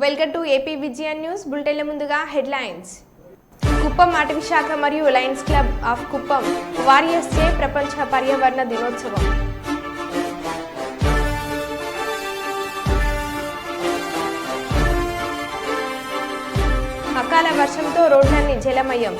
Welcome to AP Vijayan news బులెటిన్ల ముందుగా headlines. Kuppam అటవీ శాఖ మరియు lions club of Kuppam warriors చే ప్రపంచ పర్యావరణ దినోత్సవం. అకాల వర్షంతో రోడ్లన్నీ జలమయం.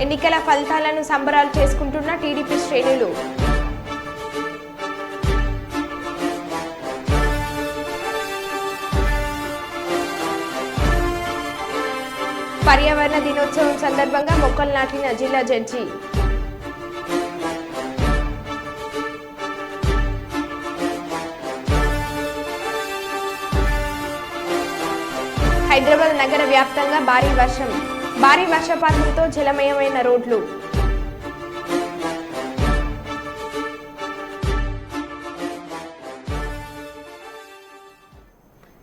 ఎన్నికల ఫలితాలను సంబరాలు చేసుకుంటున్న టీడీపీ శ్రేణులు. పర్యావరణ దినోత్సవం సందర్భంగా మొక్కలు నాటిన జిల్లా జడ్జి. హైదరాబాద్ నగర వ్యాప్తంగా భారీ వర్షపాతంతో జలమయమైన రోడ్లు.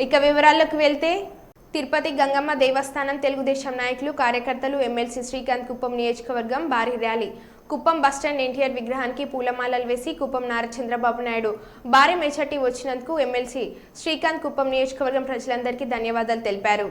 ఇక వివరాల్లోకి వెళ్తే తిరుపతి గంగమ్మ దేవస్థానం తెలుగుదేశం నాయకులు కార్యకర్తలు ఎమ్మెల్సీ శ్రీకాంత్ కుప్పం నియోజకవర్గం భారీ ర్యాలీ. కుప్పం బస్టాండ్ ఎన్టీఆర్ విగ్రహానికి పూలమాలలు వేసి కుప్పం నారా చంద్రబాబు నాయుడు భారీ మెజార్టీ వచ్చినందుకు ఎమ్మెల్సీ శ్రీకాంత్ కుప్పం నియోజకవర్గం ప్రజలందరికీ ధన్యవాదాలు తెలిపారు.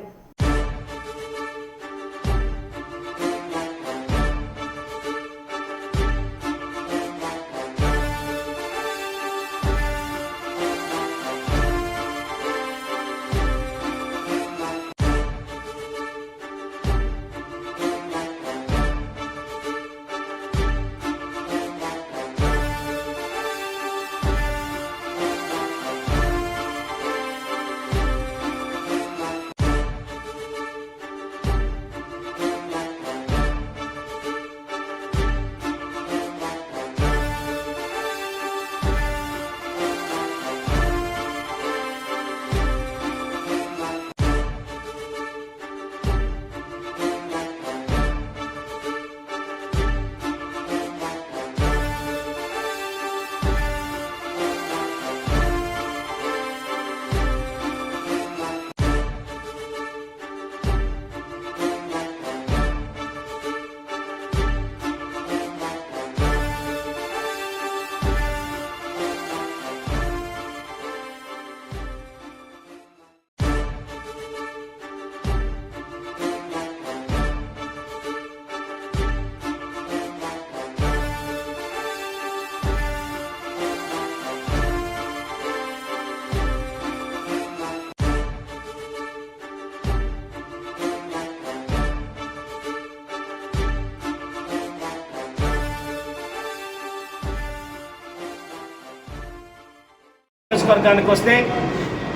వర్గానికి వస్తే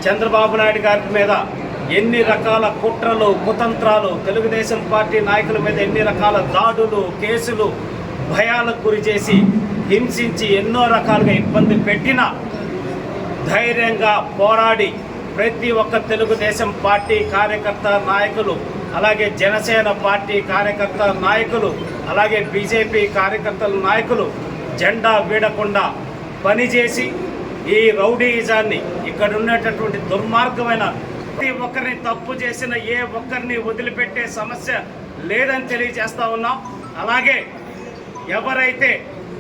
చంద్రబాబు నాయుడు గారి మీద ఎన్ని రకాల కుట్రలు కుతంత్రాలు, తెలుగుదేశం పార్టీ నాయకుల మీద ఎన్ని రకాల దాడులు కేసులు భయాలకు గురి చేసి హింసించి ఎన్నో రకాలుగా ఇబ్బంది పెట్టినా ధైర్యంగా పోరాడి ప్రతి ఒక్క తెలుగుదేశం పార్టీ కార్యకర్త నాయకులు, అలాగే జనసేన పార్టీ కార్యకర్త నాయకులు, అలాగే బీజేపీ కార్యకర్తల నాయకులు జెండా వీడకుండా పనిచేసి ఈ రౌడీయిజాన్ని, ఇక్కడ ఉన్నటువంటి దుర్మార్గమైన ప్రతి ఒక్కరిని తప్పు చేసిన ఏ ఒక్కరిని వదిలిపెట్టే సమస్య లేదని తెలియజేస్తా ఉన్నాం. అలాగే ఎవరైతే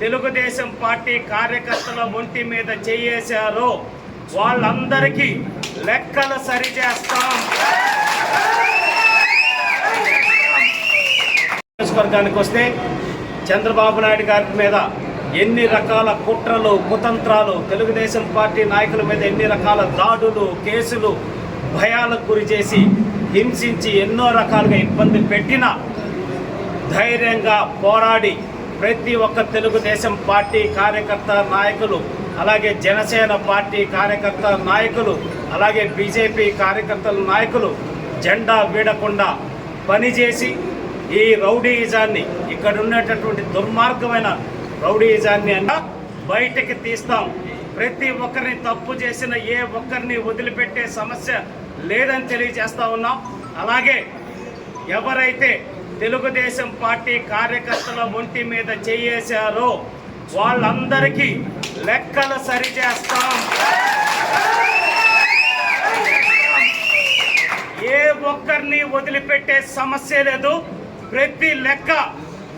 తెలుగుదేశం పార్టీ కార్యకర్తల ఒంటి మీద చేయేశారో వాళ్ళందరికీ లెక్కలు సరిచేస్తాం. నియోజకవర్గానికి వస్తే చంద్రబాబు నాయుడు గారి మీద ఎన్ని రకాల కుట్రలు కుతంత్రాలు, తెలుగుదేశం పార్టీ నాయకుల మీద ఎన్ని రకాల దాడులు కేసులు భయాలకు గురి చేసి హింసించి ఎన్నో రకాలుగా ఇబ్బంది పెట్టినా ధైర్యంగా పోరాడి ప్రతి ఒక్క తెలుగుదేశం పార్టీ కార్యకర్త నాయకులు, అలాగే జనసేన పార్టీ కార్యకర్త నాయకులు, అలాగే బీజేపీ కార్యకర్తల నాయకులు జెండా వీడకుండా పనిచేసి ఈ రౌడీయిజాన్ని, ఇక్కడ ఉన్నటువంటి దుర్మార్గమైన రౌడీయిజాన్ని బయటకి తీస్తాం. ప్రతి ఒక్కరిని తప్పు చేసిన ఏ ఒక్కరిని వదిలిపెట్టే సమస్య లేదని తెలియజేస్తా ఉన్నాం. అలాగే ఎవరైతే తెలుగుదేశం పార్టీ కార్యకర్తల ఒంటి మీద చేయేశారో వాళ్ళందరికీ లెక్కలు సరిచేస్తాం. ఏ ఒక్కరిని వదిలిపెట్టే సమస్య లేదు. ప్రతి లెక్క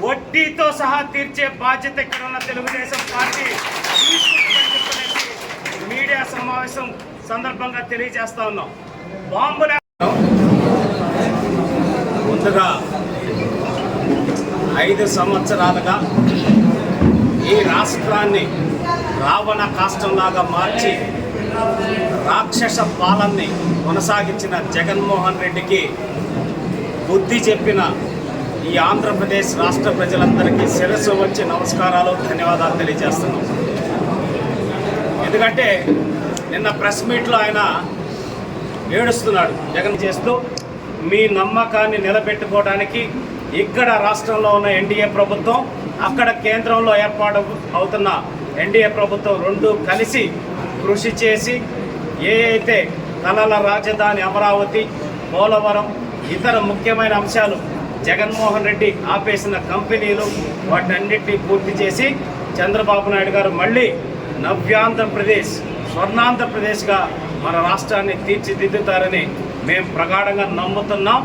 వడ్డీతో సహా తీర్చే బాధ్యత ఇక్కడ ఉన్న తెలుగుదేశం పార్టీ మీడియా సమావేశం సందర్భంగా తెలియజేస్తా ఉన్నాం. బాంబుల ముందుగా 5 సంవత్సరాలుగా ఈ రాష్ట్రాన్ని రావణ కాష్టంలాగా మార్చి రాక్షస పాలనని కొనసాగించిన జగన్మోహన్ రెడ్డికి బుద్ధి చెప్పిన ఈ ఆంధ్రప్రదేశ్ రాష్ట్ర ప్రజలందరికీ శిరస్సు వచ్చి నమస్కారాలు, ధన్యవాదాలు తెలియజేస్తున్నాం. ఎందుకంటే నిన్న ప్రెస్ మీట్లో ఆయన ఏడుస్తున్నాడు. జగన్ చేస్తూ మీ నమ్మకాన్ని నిలబెట్టుకోవడానికి ఇక్కడ రాష్ట్రంలో ఉన్న ఎన్డీఏ ప్రభుత్వం, అక్కడ కేంద్రంలో ఏర్పాటు అవుతున్న ఎన్డీఏ ప్రభుత్వం రెండు కలిసి కృషి చేసి ఏ అయితే కళల రాజధాని అమరావతి, పోలవరం, ఇతర ముఖ్యమైన అంశాలు జగన్మోహన్ రెడ్డి ఆపేసిన కంపెనీలు వాటన్నిటినీ పూర్తి చేసి చంద్రబాబు నాయుడు గారు మళ్ళీ నవ్యాంధ్రప్రదేశ్, స్వర్ణాంధ్రప్రదేశ్గా మన రాష్ట్రాన్ని తీర్చిదిద్దుతారని మేము ప్రగాఢంగా నమ్ముతున్నాం.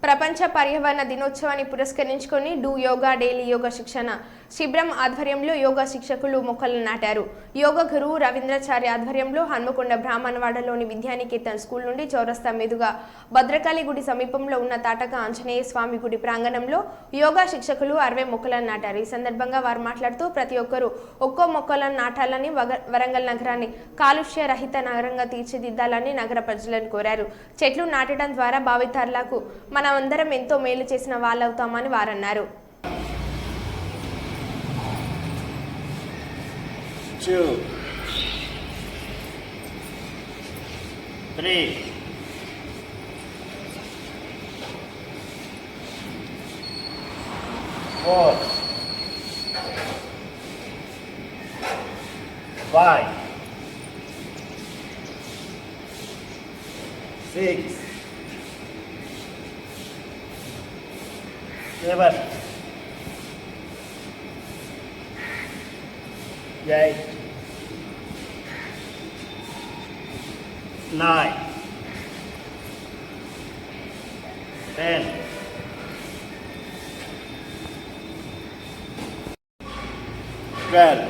ప్రపంచ పర్యావరణ దినోత్సవాన్ని పురస్కరించుకొని డూ యోగా డైలీ యోగా శిక్షణ శిబిరం ఆధ్వర్యంలో యోగా శిక్షకులు మొక్కలు నాటారు. యోగ గురువు రవీంద్రాచార్య ఆధ్వర్యంలో హన్మకొండ బ్రాహ్మణవాడలోని విద్యానికేతన్ స్కూల్ నుండి చౌరస్తా మీదుగా భద్రకాళి గుడి సమీపంలో ఉన్న తాటక ఆంజనేయ స్వామి గుడి ప్రాంగణంలో యోగా శిక్షకులు 60 మొక్కలను నాటారు. ఈ సందర్భంగా వారు మాట్లాడుతూ ప్రతి ఒక్కరూ ఒక్కో మొక్కలను నాటాలని, వరంగల్ నగరాన్ని కాలుష్య రహిత నగరంగా తీర్చిదిద్దాలని నగర ప్రజలను కోరారు. చెట్లు నాటడం ద్వారా భావితరాలకు మనమందరం ఎంతో మేలు చేసిన వాళ్ళవుతామని వారన్నారు. 2, 3, 4, 5, 6, 7, 8, 9, 10, 12.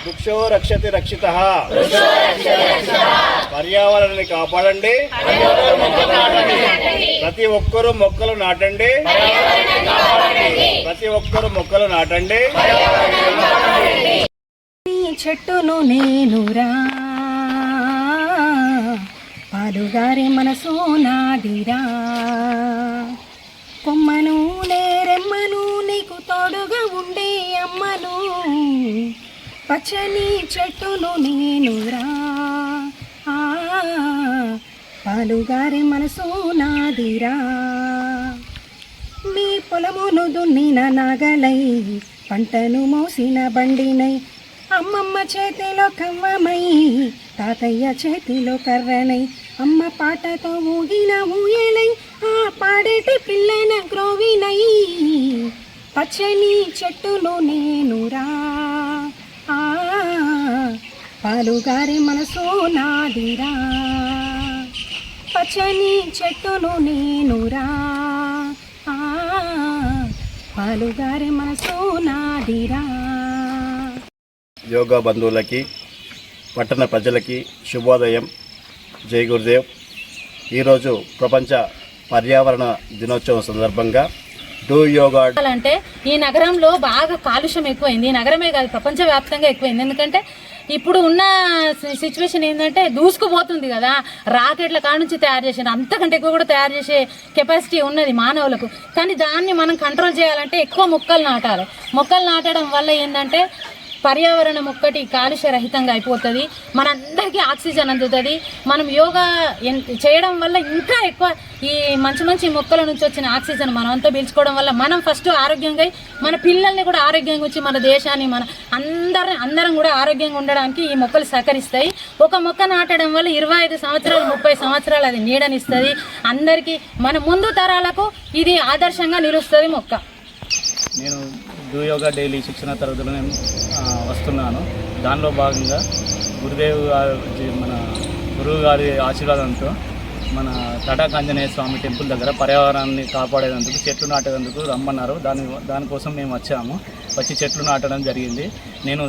వృక్షో రక్షతి రక్షితః. పర్యావరణాన్ని కాపాడండి, ప్రతి ఒక్కరూ మొక్కలు నాటండి, ప్రతి ఒక్కరూ మొక్కలు నాటండి. చెట్టును నేనురా, పాలుగారి మనసు నాదిరా, కొమ్మను నేరెమ్మను నీకు తోడుగా ఉండే అమ్మను, పచ్చని చెట్టును నేనురా, పాలుగారి మనసు నాదిరా. మీ పొలమును దున్నిన నాగలై, పంటను మోసిన బండినై, అమ్మమ్మ చేతిలో కవ్వమై, తాతయ్య చేతిలో కర్రనై, అమ్మ పాటతో ఊగిన ఊయలై, ఆ పాడేటి పిల్లన గ్రోవినై, పచ్చని చెట్టును నేనురా, పాలుగారి మనసు నాదిరా, పచ్చని చెట్టును నేనురా, పాలుగారి మనసు నాదిరా. యోగా బంధువులకి, పట్టణ ప్రజలకి శుభోదయం. జై గురుదేవ్. ఈరోజు ప్రపంచ పర్యావరణ దినోత్సవం సందర్భంగా డూ యోగా అంటే ఈ నగరంలో బాగా కాలుష్యం ఎక్కువైంది. ఈ నగరమే కాదు, ప్రపంచవ్యాప్తంగా ఎక్కువైంది. ఎందుకంటే ఇప్పుడు ఉన్న సిచ్యువేషన్ ఏంటంటే దూసుకుపోతుంది కదా, రాకెట్ల కాడ నుంచి తయారు చేసిన అంతకంటే ఎక్కువ కూడా తయారు చేసే కెపాసిటీ ఉన్నది మానవులకు. కానీ దాన్ని మనం కంట్రోల్ చేయాలంటే ఎక్కువ మొక్కలు నాటాలి. మొక్కలు నాటడం వల్ల ఏంటంటే పర్యావరణం ఒక్కటి కాలుష్య రహితంగా అయిపోతుంది, మనందరికీ ఆక్సిజన్ అందుతుంది. మనం యోగా చేయడం వల్ల ఇంకా ఎక్కువ ఈ మంచి మంచి మొక్కల నుంచి వచ్చిన ఆక్సిజన్ మనం అంతా పీల్చుకోవడం వల్ల మనం ఫస్ట్ ఆరోగ్యంగా మన పిల్లల్ని కూడా ఆరోగ్యంగా వచ్చి మన దేశాన్ని మన అందరం కూడా ఆరోగ్యంగా ఉండడానికి ఈ మొక్కలు సహకరిస్తాయి. ఒక మొక్క నాటడం వల్ల 25 సంవత్సరాలు 30 సంవత్సరాలు అది నీడనిస్తుంది అందరికీ. మన ముందు తరాలకు ఇది ఆదర్శంగా నిలుస్తుంది మొక్క. నేను డూ యోగా డైలీ శిక్షణ తరగతులు నేను వస్తున్నాను. దానిలో భాగంగా మన గురువు గారి ఆశీర్వాదంతో మన తటాకాంజనేయ స్వామి టెంపుల్ దగ్గర పర్యావరణాన్ని కాపాడేందుకు చెట్లు నాటేందుకు రమ్మన్నారు. దానికోసం మేము వచ్చి చెట్లు నాటడం జరిగింది. నేను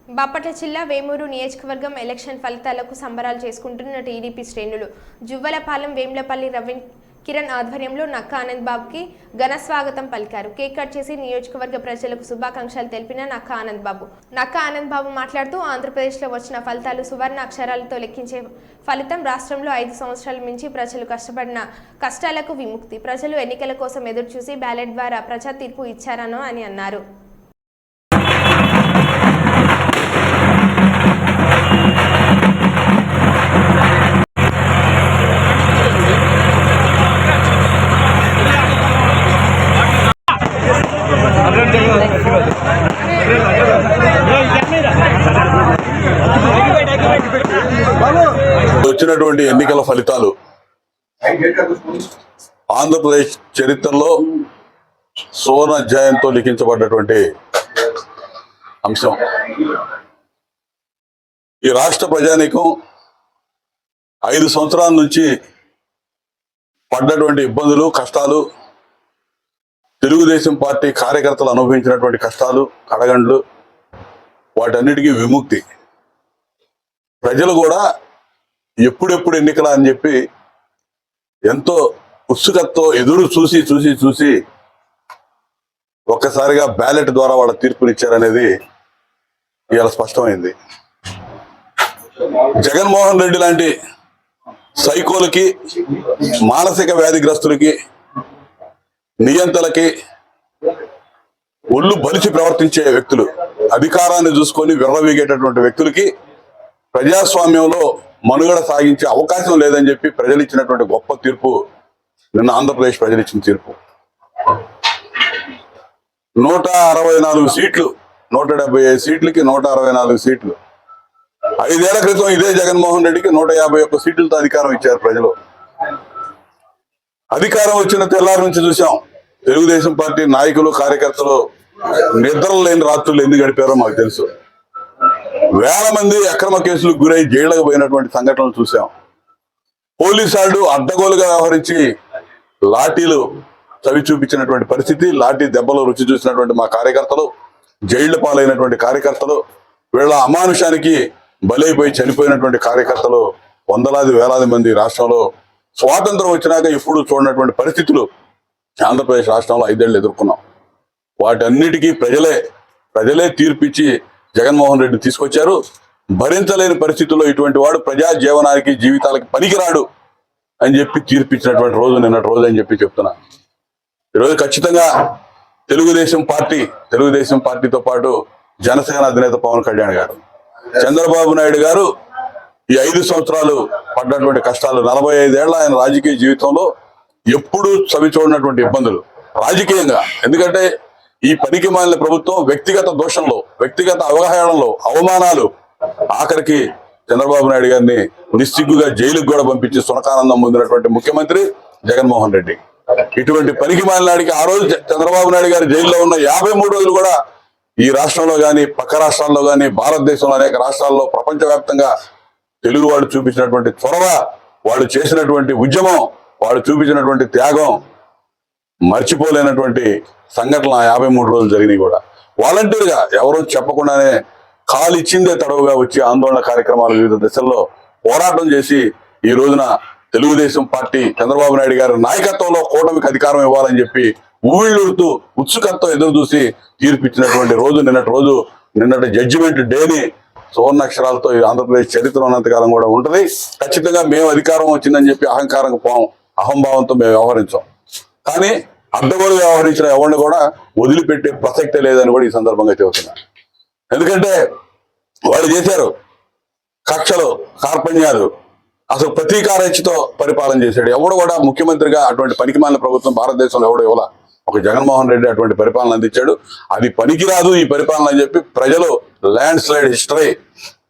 బాపట్ల జిల్లా వేమూరు నియోజకవర్గం ఎలక్షన్ ఫలితాలకు సంబరాలు చేసుకుంటున్న టీడీపీ శ్రేణులు జువ్వలపాలెం వేములపల్లి రవీంద్ర కిరణ్ ఆధ్వర్యంలో నక్కా ఆనంద్ బాబుకి ఘన స్వాగతం పలికారు. కేక్ కట్ చేసి నియోజకవర్గ ప్రజలకు శుభాకాంక్షలు తెలిపిన నక్కా ఆనంద్ బాబు మాట్లాడుతూ ఆంధ్రప్రదేశ్లో వచ్చిన ఫలితాలు సువర్ణ అక్షరాలతో లెక్కించే ఫలితం. రాష్ట్రంలో 5 సంవత్సరాల నుంచి ప్రజలు కష్టపడిన కష్టాలకు విముక్తి. ప్రజలు ఎన్నికల కోసం ఎదురుచూసి బ్యాలెట్ ద్వారా ప్రజా తీర్పు ఇచ్చారనో అని అన్నారు. వచ్చినటువంటి ఎన్నికల ఫలితాలు ఆంధ్రప్రదేశ్ చరిత్రలో సువర్ణ అధ్యాయంతో లిఖించబడ్డటువంటి అంశం. ఈ రాష్ట్ర ప్రజానీకం 5 సంవత్సరాల నుంచి పడ్డటువంటి ఇబ్బందులు, కష్టాలు, తెలుగుదేశం పార్టీ కార్యకర్తలు అనుభవించినటువంటి కష్టాలు, కడగండ్లు, వాటన్నిటికీ విముక్తి. ప్రజలు కూడా ఎప్పుడెప్పుడు ఎన్నికల అని చెప్పి ఎంతో ఉత్సుకతతో ఎదురు చూసి ఒక్కసారిగా బ్యాలెట్ ద్వారా వాళ్ళ తీర్పునిచ్చారనేది ఇవాళ స్పష్టమైంది. జగన్మోహన్ రెడ్డి లాంటి సైకోలకి, మానసిక వ్యాధిగ్రస్తులకి, నియంతలకి, ఒళ్ళు బలిచి ప్రవర్తించే వ్యక్తులు, అధికారాన్ని చూసుకొని విర్రవీగేటటువంటి వ్యక్తులకి ప్రజాస్వామ్యంలో మనుగడ సాగించే అవకాశం లేదని చెప్పి ప్రజలు ఇచ్చినటువంటి గొప్ప తీర్పు నిన్న ఆంధ్రప్రదేశ్ ప్రజలు ఇచ్చిన తీర్పు. 164 సీట్లు, 175 సీట్లకి 164 సీట్లు. 5 ఏళ్ల క్రితం ఇదే జగన్మోహన్ రెడ్డికి 151 సీట్లతో అధికారం ఇచ్చారు ప్రజలు. అధికారం వచ్చిన తెల్లారి నుంచి చూసాం తెలుగుదేశం పార్టీ నాయకులు, కార్యకర్తలు నిద్రలు లేని రాత్రులు ఎందుకు గడిపారో మాకు తెలుసు. వేల మంది అక్రమ కేసులకు గురై జైళ్లకు పోయినటువంటి సంఘటనలు చూసాం. పోలీసు వాళ్ళు అడ్డగోలుగా వ్యవహరించి లాఠీలు చవి చూపించినటువంటి పరిస్థితి, లాఠీ దెబ్బలు రుచి చూసినటువంటి మా కార్యకర్తలు, జైళ్ల పాలైనటువంటి కార్యకర్తలు, వీళ్ళ అమానుషానికి బలైపోయి చనిపోయినటువంటి కార్యకర్తలు వందలాది వేలాది మంది రాష్ట్రంలో స్వాతంత్రం వచ్చినాక ఎప్పుడు చూడనటువంటి పరిస్థితులు ఆంధ్రప్రదేశ్ రాష్ట్రంలో 5 ఏళ్ళు ఎదుర్కొన్నాం. వాటన్నిటికీ ప్రజలే తీర్పిచ్చి జగన్మోహన్ రెడ్డి తీసుకొచ్చారు. భరించలేని పరిస్థితుల్లో ఇటువంటి వాడు ప్రజా జీవనానికి, జీవితాలకి పనికిరాడు అని చెప్పి తీర్పిచ్చినటువంటి రోజు నిన్నటి రోజు అని చెప్పి చెప్తున్నా. ఈరోజు ఖచ్చితంగా తెలుగుదేశం పార్టీతో పాటు జనసేన అధినేత పవన్ కళ్యాణ్ గారు, చంద్రబాబు నాయుడు గారు ఈ 5 సంవత్సరాలు పడ్డటువంటి కష్టాలు, 45 ఏళ్ల ఆయన రాజకీయ జీవితంలో ఎప్పుడూ చవి చూడనటువంటి ఇబ్బందులు రాజకీయంగా. ఎందుకంటే ఈ పనికి మాలిన ప్రభుత్వం వ్యక్తిగత దోషంలో, వ్యక్తిగత అవగాహనలో, అవమానాలు, ఆఖరికి చంద్రబాబు నాయుడు గారిని నిస్సిగ్గుగా జైలుకు కూడా పంపించి సునకానందం పొందినటువంటి ముఖ్యమంత్రి జగన్మోహన్ రెడ్డి. ఇటువంటి పనికి మాలినాడికి ఆ రోజు చంద్రబాబు నాయుడు గారు జైల్లో ఉన్న 53 రోజులు కూడా ఈ రాష్ట్రంలో కానీ, పక్క రాష్ట్రాల్లో కానీ, భారతదేశంలో అనేక రాష్ట్రాల్లో, ప్రపంచవ్యాప్తంగా తెలుగు వాళ్ళు చూపించినటువంటి చొరవ, వాళ్ళు చేసినటువంటి ఉద్యమం, వాళ్ళు చూపించినటువంటి త్యాగం మర్చిపోలేనటువంటి సంఘటనలు 53 రోజులు జరిగినాయి. కూడా వాలంటీర్గా ఎవరో చెప్పకుండానే కాలు ఇచ్చిందే తడవుగా వచ్చి ఆందోళన కార్యక్రమాలు వివిధ దశల్లో పోరాటం చేసి ఈ రోజున తెలుగుదేశం పార్టీ చంద్రబాబు నాయుడు గారి నాయకత్వంలో కూటమికి అధికారం ఇవ్వాలని చెప్పి ఊళ్ళూరుతూ ఉత్సుకతతో ఎదురు చూసి తీర్పిచ్చినటువంటి రోజు నిన్నటి జడ్జిమెంట్ డేని సువర్ణాక్షరాలతో ఈ ఆంధ్రప్రదేశ్ చరిత్ర ఉన్నంతకాలం కూడా ఉంటుంది. ఖచ్చితంగా మేము అధికారం వచ్చిందని చెప్పి అహంకారంగా పోం, అహంభావంతో మేము వ్యవహరించాం. కానీ అడ్డగోలు వ్యవహరించిన ఎవరిని కూడా వదిలిపెట్టే ప్రసక్తే లేదని కూడా ఈ సందర్భంగా చెబుతున్నా. ఎందుకంటే వాళ్ళు చేశారు కక్షలు, కార్పణ్యాలు, అసలు ప్రతీకారేచ్ఛతో పరిపాలన చేశాడు. ఎవడు కూడా ముఖ్యమంత్రిగా అటువంటి పనికిమాలిన ప్రభుత్వం భారతదేశంలో ఎవడు ఇవ్వాల. ఒక జగన్మోహన్ రెడ్డి అటువంటి పరిపాలన అందించాడు. అది పనికిరాదు ఈ పరిపాలన అని చెప్పి ప్రజలు ల్యాండ్ స్లైడ్ హిస్టరీ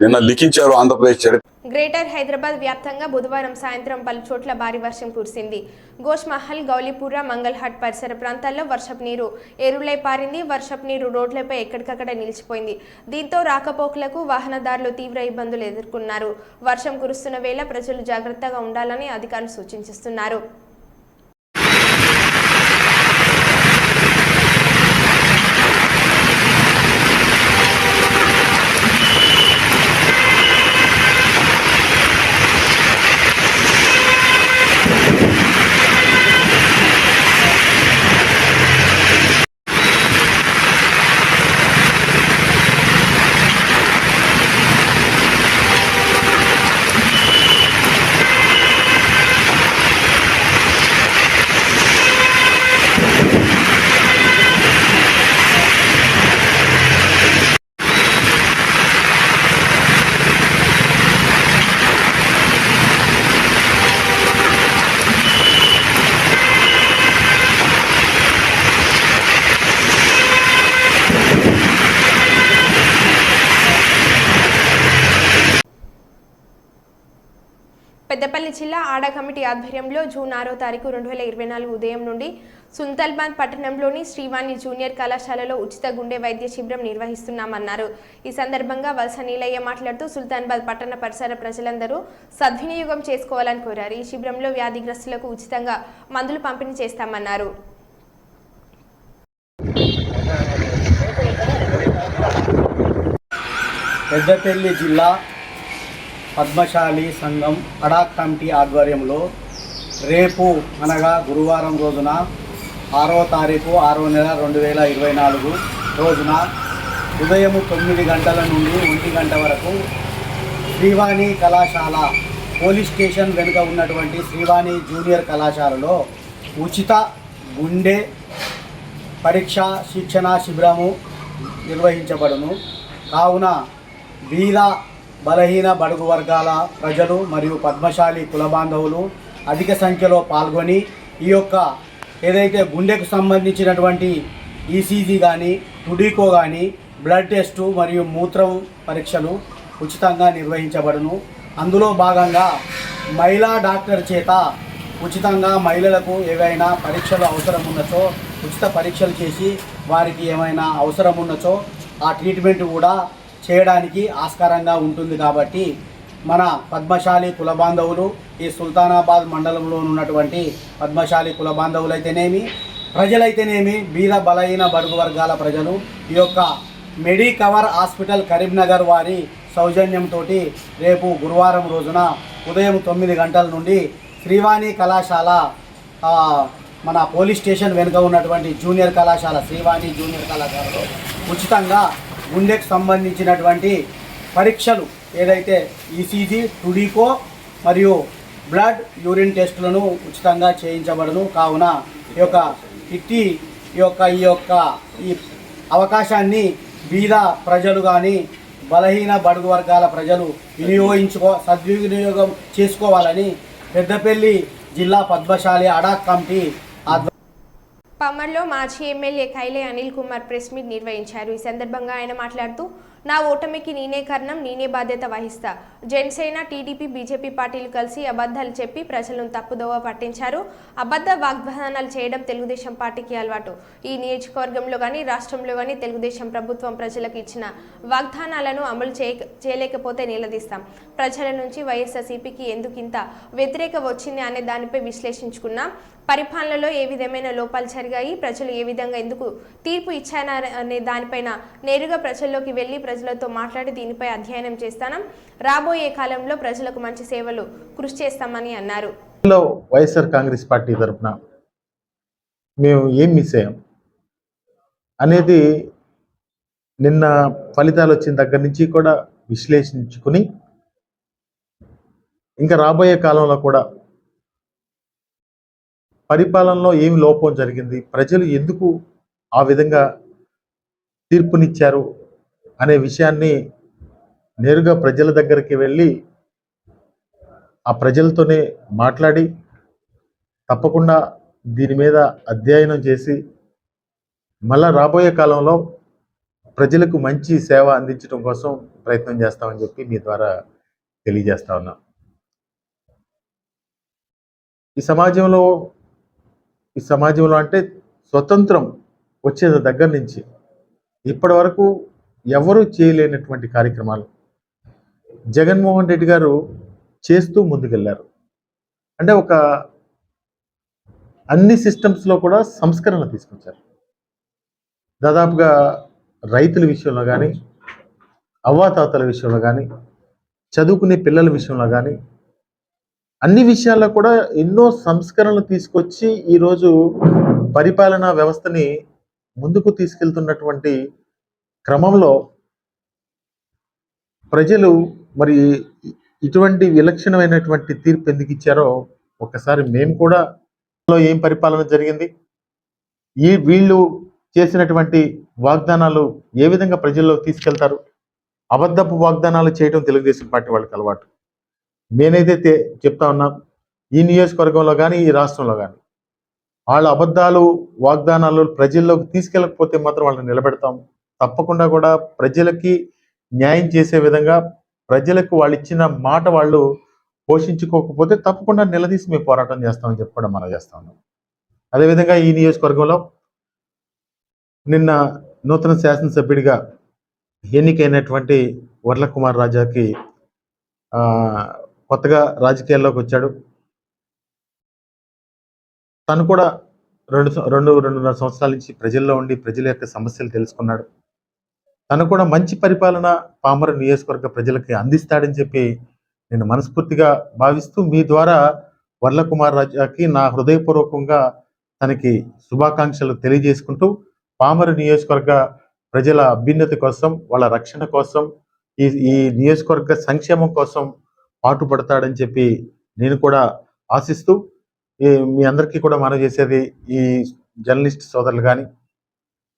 నిన్న లిఖించారు ఆంధ్రప్రదేశ్ చరిత్ర. గ్రేటర్ హైదరాబాద్ వ్యాప్తంగా బుధవారం సాయంత్రం పలు చోట్ల భారీ వర్షం కురిసింది. గోష్ మహల్, గౌలీపుర, మంగళహాట్ పరిసర ప్రాంతాల్లో వర్షపు నీరు ఏరులై పారింది. వర్షపు నీరు రోడ్లపై ఎక్కడికక్కడ నిలిచిపోయింది. దీంతో రాకపోకలకు వాహనదారులు తీవ్ర ఇబ్బందులు ఎదుర్కొన్నారు. వర్షం కురుస్తున్న వేళ ప్రజలు జాగ్రత్తగా ఉండాలని అధికారులు సూచిస్తున్నారు. పెద్దపల్లి జిల్లా ఆడా కమిటీ ఆధ్వర్యంలో జూన్ 6వ తారీఖు 2024 ఉదయం నుండి సుల్తానాబాద్ పట్టణంలోని శ్రీవాణి జూనియర్ కళాశాలలో ఉచిత గుండె వైద్య శిబిరం నిర్వహిస్తున్నామన్నారు. ఈ సందర్భంగా వలస నీలయ్య మాట్లాడుతూ సుల్తానాబాద్ పట్టణ పరిసర ప్రజలందరూ సద్వినియోగం చేసుకోవాలని కోరారు. ఈ శిబిరంలో వ్యాధిగ్రస్తులకు ఉచితంగా మందులు పంపిణీ చేస్తామన్నారు. పెద్దపల్లి జిల్లా పద్మశాలి సంఘం అడాక్ కమిటీ ఆధ్వర్యంలో రేపు అనగా గురువారం రోజున 6వ తారీఖు 6వ నెల 2024 రోజున ఉదయం 9 గంటల నుండి 1 గంట వరకు శ్రీవాణి కళాశాల పోలీస్ స్టేషన్ వెనుక ఉన్నటువంటి శ్రీవాణి జూనియర్ కళాశాలలో ఉచిత గుండె పరీక్ష శిక్షణ శిబిరము నిర్వహించబడును. కావున బీద బలహీన బడుగు వర్గాల ప్రజలు మరియు పద్మశాలి కుల బాంధవులు అధిక సంఖ్యలో పాల్గొని ఈ యొక్క ఏదైతే గుండెకు సంబంధించినటువంటి ఈసీజీ కానీ టుడికో కానీ బ్లడ్ టెస్టు మరియు మూత్రం పరీక్షలు ఉచితంగా నిర్వహించబడును. అందులో భాగంగా మహిళా డాక్టర్ చేత ఉచితంగా మహిళలకు ఏవైనా పరీక్షలు అవసరం ఉన్నచో ఉచిత పరీక్షలు చేసి వారికి ఏమైనా అవసరం ఉన్నచో ఆ ట్రీట్మెంట్ కూడా చేయడానికి ఆస్కారంగా ఉంటుంది. కాబట్టి మన పద్మశాలి కుల బాంధవులు ఈ సుల్తానాబాద్ మండలంలో ఉన్నటువంటి పద్మశాలి కుల బాంధవులైతేనేమి ప్రజలైతేనేమి బీద బలహీన బడుగు వర్గాల ప్రజలు ఈ యొక్క మెడికవర్ హాస్పిటల్ కరీంనగర్ వారి సౌజన్యంతో రేపు గురువారం రోజున ఉదయం 9 గంటల నుండి శ్రీవాణి కళాశాల మన పోలీస్ స్టేషన్ వెనుక ఉన్నటువంటి జూనియర్ కళాశాల శ్రీవాణి జూనియర్ కళాశాలలో ఉచితంగా గుండెకు సంబంధించినటువంటి పరీక్షలు ఏదైతే ఈసీజీ టుడికో మరియు బ్లడ్ యూరిన్ టెస్టులను ఉచితంగా చేయించబడును. కావున ఈ అవకాశాన్ని బీద ప్రజలు కానీ బలహీన బడుగు వర్గాల ప్రజలు సద్వినియోగం చేసుకోవాలని పెద్దపల్లి జిల్లా పద్మశాలి అడాక్ కమిటీ పమ్మర్లో మాజీ MLA కైలే Anil Kumar press meet నిర్వహించారు. ఈ సందర్భంగా ఆయన మాట్లాడుతూ నా ఓటమికి నేనే కారణం, నేనే బాధ్యత వహిస్తా. జనసేన, టీడీపీ, బీజేపీ పార్టీలు కలిసి అబద్ధాలు చెప్పి ప్రజలను తప్పుదోవ పట్టించారు. అబద్ధ వాగ్దానాలు చేయడం తెలుగుదేశం పార్టీకి అలవాటు. ఈ నియోజకవర్గంలో కానీ రాష్ట్రంలో కానీ తెలుగుదేశం ప్రభుత్వం ప్రజలకు ఇచ్చిన వాగ్దానాలను అమలు చేయలేకపోతే నిలదీస్తాం. ప్రజల నుంచి వైఎస్ఆర్సీపీకి ఎందుకు ఇంత వ్యతిరేక వచ్చింది అనే దానిపై విశ్లేషించుకున్నాం. పరిపాలనలో ఏ విధమైన లోపాలు జరిగాయి, ప్రజలు ఏ విధంగా ఎందుకు తీర్పు ఇచ్చారనే దానిపైన నేరుగా ప్రజల్లోకి వెళ్ళి ప్రజలతో మాట్లాడి దీనిపై అధ్యయనం చేస్తాం. రాబోయే కాలంలో ప్రజలకు మంచి సేవలు కృషి చేస్తామని అన్నారు. వైఎస్ఆర్ కాంగ్రెస్ పార్టీ తరఫున మేము ఏం మిస్ అయ్యాం అనేది నిన్న ఫలితాలు వచ్చిన దగ్గర నుంచి కూడా విశ్లేషించుకుని ఇంకా రాబోయే కాలంలో కూడా పరిపాలనలో ఏమి లోపం జరిగింది, ప్రజలు ఎందుకు ఆ విధంగా తీర్పునిచ్చారు అనే విషయాన్ని నేరుగా ప్రజల దగ్గరికి వెళ్ళి ఆ ప్రజలతోనే మాట్లాడి తప్పకుండా దీని మీద అధ్యయనం చేసి మళ్ళా రాబోయే కాలంలో ప్రజలకు మంచి సేవ అందించడం కోసం ప్రయత్నం చేస్తామని చెప్పి మీ ద్వారా తెలియజేస్తా ఉన్నాం. ఈ సమాజంలో అంటే స్వతంత్రం వచ్చే దగ్గర నుంచి ఇప్పటి వరకు ఎవరూ చేయలేనటువంటి కార్యక్రమాలు జగన్మోహన్ రెడ్డి గారు చేస్తూ ముందుకెళ్లారు. అంటే ఒక అన్ని సిస్టమ్స్లో కూడా సంస్కరణ తీసుకొచ్చారు. దాదాపుగా రైతుల విషయంలో కానీ, అవ్వాతాతల విషయంలో కానీ, చదువుకునే పిల్లల విషయంలో కానీ, అన్ని విషయాల్లో కూడా ఎన్నో సంస్కరణలు తీసుకొచ్చి ఈరోజు పరిపాలనా వ్యవస్థని ముందుకు తీసుకెళ్తున్నటువంటి క్రమంలో ప్రజలు మరి ఇటువంటి విలక్షణమైనటువంటి తీర్పు ఎందుకు ఇచ్చారో ఒకసారి మేము కూడా ఏం పరిపాలన జరిగింది, వీళ్ళు చేసినటువంటి వాగ్దానాలు ఏ విధంగా ప్రజల్లో తీసుకెళ్తారు. అబద్ధపు వాగ్దానాలు చేయడం తెలుగుదేశం పార్టీ వాళ్ళకి అలవాటు. నేనైతే చెప్తా ఉన్నా, ఈ నియోజకవర్గంలో కానీ ఈ రాష్ట్రంలో కానీ వాళ్ళ అబద్ధాలు వాగ్దానాలు ప్రజల్లోకి తీసుకెళ్ళకపోతే మాత్రం వాళ్ళని నిలబెడతాం. తప్పకుండా కూడా ప్రజలకి న్యాయం చేసే విధంగా ప్రజలకు వాళ్ళు ఇచ్చిన మాట వాళ్ళు పోషించుకోకపోతే తప్పకుండా నిలదీసి మేము పోరాటం చేస్తామని చెప్పి కూడా మనం చేస్తా ఉన్నాం. అదేవిధంగా ఈ నియోజకవర్గంలో నిన్న నూతన శాసనసభ్యుడిగా ఎన్నికైనటువంటి వర్ల కుమార్ రాజాకి కొత్తగా రాజకీయాల్లోకి వచ్చాడు. తను కూడా రెండున్నర సంవత్సరాల నుంచి ప్రజల్లో ఉండి ప్రజల యొక్క సమస్యలు తెలుసుకున్నాడు. తను కూడా మంచి పరిపాలన పామర నియోజకవర్గ ప్రజలకి అందిస్తాడని చెప్పి నేను మనస్ఫూర్తిగా భావిస్తూ మీ ద్వారా వర్ల కుమార్ రాజాకి నా హృదయపూర్వకంగా తనకి శుభాకాంక్షలు తెలియజేసుకుంటూ పామర నియోజకవర్గ ప్రజల అభ్యున్నతి కోసం, వాళ్ళ రక్షణ కోసం, ఈ నియోజకవర్గ సంక్షేమం కోసం పాటుపడతాడని చెప్పి నేను కూడా ఆశిస్తూ మీ అందరికీ కూడా మనం చేసేది, ఈ జర్నలిస్ట్ సోదరులు కానీ,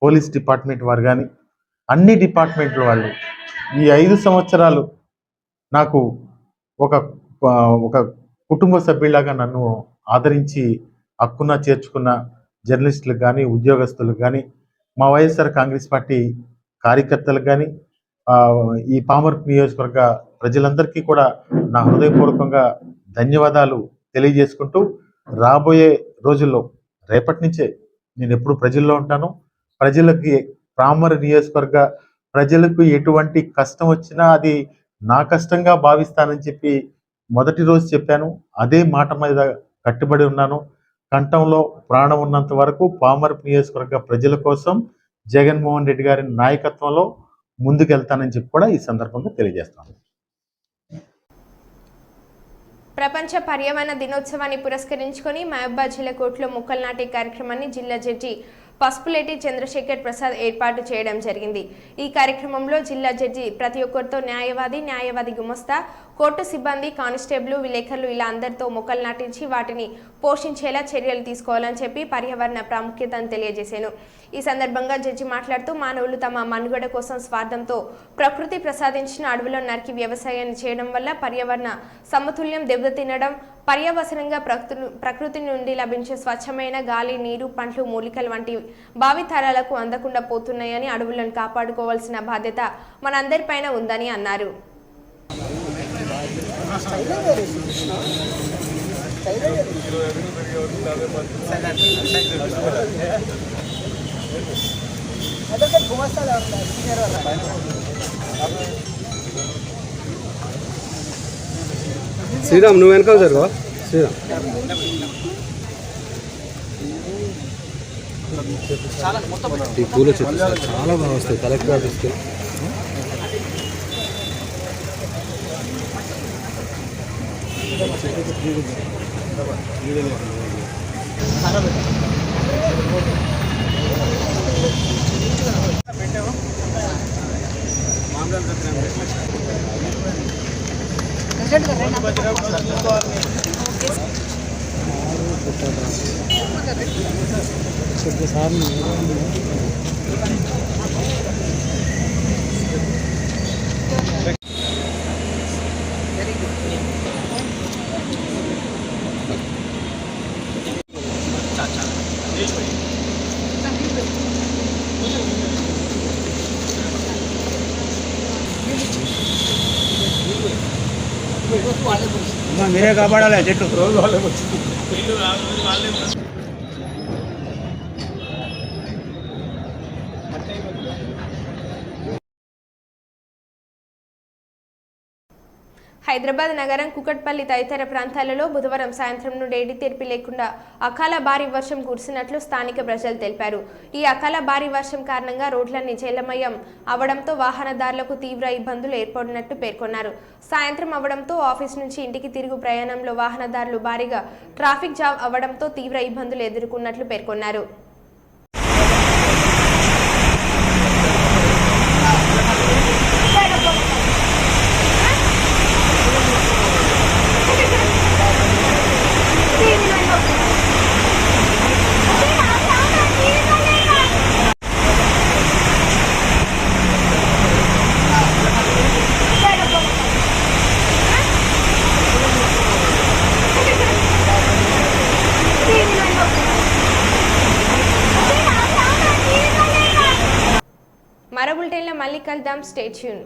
పోలీస్ డిపార్ట్మెంట్ వారు కానీ, అన్ని డిపార్ట్మెంట్ల వాళ్ళు ఈ 5 సంవత్సరాలు నాకు ఒక కుటుంబ సభ్యులాగా నన్ను ఆదరించి హక్కున చేర్చుకున్న జర్నలిస్టులకు కానీ, ఉద్యోగస్తులకు కానీ, మా వైఎస్ఆర్ కాంగ్రెస్ పార్టీ కార్యకర్తలకు కానీ, ఈ పామర్ నియోజకవర్గ ప్రజలందరికీ కూడా నా హృదయపూర్వకంగా ధన్యవాదాలు తెలియజేసుకుంటూ రాబోయే రోజుల్లో రేపటి నుంచే నేను ఎప్పుడు ప్రజల్లో ఉంటాను. ప్రజలకి పామర్ నియోజకవర్గ ప్రజలకు ఎటువంటి కష్టం వచ్చినా అది నా కష్టంగా భావిస్తానని చెప్పి మొదటి రోజు చెప్పాను. అదే మాట మీద కట్టుబడి ఉన్నాను. కంఠంలో ప్రాణం ఉన్నంత వరకు పామర్ నియోజకవర్గ ప్రజల కోసం జగన్మోహన్ రెడ్డి గారి నాయకత్వంలో ముందుకెళ్తానని చెప్పి కూడా ఈ సందర్భంగా తెలియజేస్తాను. ప్రపంచ పర్యావరణ దినోత్సవాన్ని పురస్కరించుకొని మహబూబాబాద్ జిల్లా కోర్టులో మొక్కలు నాటే కార్యక్రమాన్ని జిల్లా జడ్జి పసుపులేటి చంద్రశేఖర్ ప్రసాద్ ఏర్పాటు చేయడం జరిగింది. ఈ కార్యక్రమంలో జిల్లా జడ్జి ప్రతి ఒక్కరితో న్యాయవాది గుమస్తా, కోర్టు సిబ్బంది, కానిస్టేబుల్, విలేకరులు ఇలా అందరితో మొక్కలు నాటించి వాటిని పోషించేలా చర్యలు తీసుకోవాలని చెప్పి పర్యావరణ ప్రాముఖ్యతను తెలియజేశాను. ఈ సందర్భంగా జడ్జి మాట్లాడుతూ మానవులు తమ మనుగడ కోసం స్వార్థంతో ప్రకృతి ప్రసాదించిన అడవులను నరికి వ్యవసాయాన్ని చేయడం వల్ల పర్యావరణ సమతుల్యం దెబ్బతినడం, పర్యావసనంగా ప్రకృతి నుండి లభించే స్వచ్ఛమైన గాలి, నీరు, పండ్లు, మూలికలు వంటి భావితరాలకు అందకుండా పోతున్నాయని, అడవులను కాపాడుకోవాల్సిన బాధ్యత మనందరిపైన ఉందని అన్నారు. శ్రీరామ్ నువ్వు వెనకాల జరుగు. శ్రీరామ్ ఈ పూల చెట్లు చాలా బాగా వస్తాయి. కలెక్టర్ ఆఫీస్కి మీరే కాపాడాలి చెట్టు. హైదరాబాద్ నగరం కుకట్పల్లి తదితర ప్రాంతాలలో బుధవారం సాయంత్రం నుండి ఎడతెరిపి లేకుండా అకాల భారీ వర్షం కురిసినట్లు స్థానిక ప్రజలు తెలిపారు. ఈ అకాల భారీ వర్షం కారణంగా రోడ్లన్నీ జలమయం అవడంతో వాహనదారులకు తీవ్ర ఇబ్బందులు ఏర్పడినట్టు పేర్కొన్నారు. సాయంత్రం అవడంతో ఆఫీస్ నుంచి ఇంటికి తిరుగు ప్రయాణంలో వాహనదారులు భారీగా ట్రాఫిక్ జామ్ అవడంతో తీవ్ర ఇబ్బందులు ఎదుర్కొన్నట్లు పేర్కొన్నారు. మరో బులెటిన్లో మళ్ళీ కలుద్దాం. Stay tune.